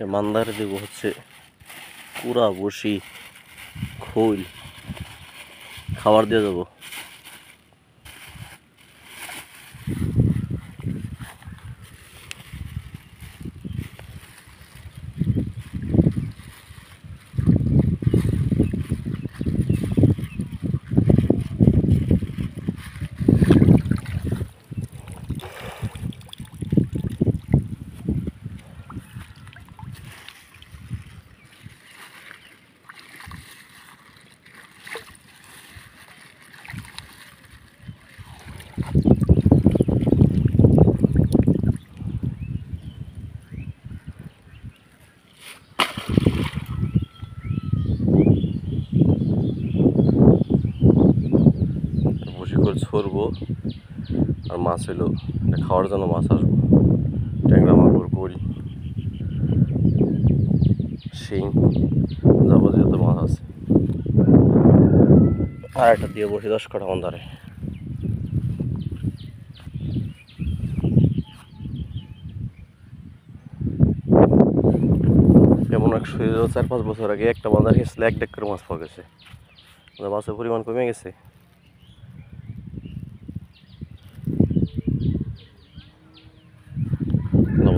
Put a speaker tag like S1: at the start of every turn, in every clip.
S1: এই মান্দারে দেব হচ্ছে পুরা বসি খোল খাবার দিয়ে দেবো। বসি করে ছড়বো আর মাছ হলো এটা খাওয়ার জন্য মাছ আসবো। ট্যাংরা মাগুর কই শিং যাবতীয় তো মাছ আছে। আর একটা দিয়ে বসি 10 কাঠা অন্ধারে। এমন এক 4-5 বছর আগে একটা বাজার গেছিল 1 ডেক করে মাছ পাওয়া গেছে। মাছের পরিমাণ কমে গেছে।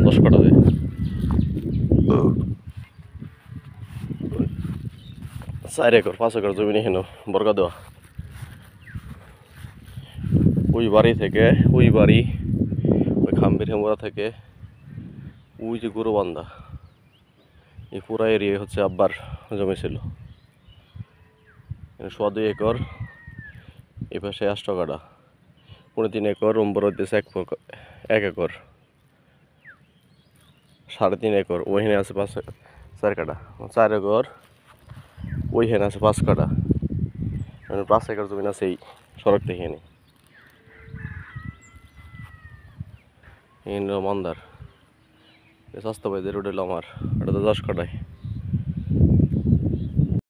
S1: 10 কাঠা দিয়ে 4 একর 5 একর জমি নিয়ে বর্গা দেওয়া। ওই বাড়ি থেকে ওই বাড়ি ওই খাম্বির হেমুরা থেকে ওই যে গরু বান্ধা এই পুরা এরিয়া হচ্ছে আব্বার জমি ছিল। 2.5 একর এই পাশে 8 কাঠা 3.5 একর উম্বর হইতেছে 1 একর 3.5 একর ওইখানে আছে 4 কাঠা 4 একর ওইখানে আছে 5 কাঠা 5 একর জমি আছে এই সড়ক থেকে এনে মন্দার স্বাস্থ্য ভাইদের রোড এলো আমার এটা তো 10 কাঠায়।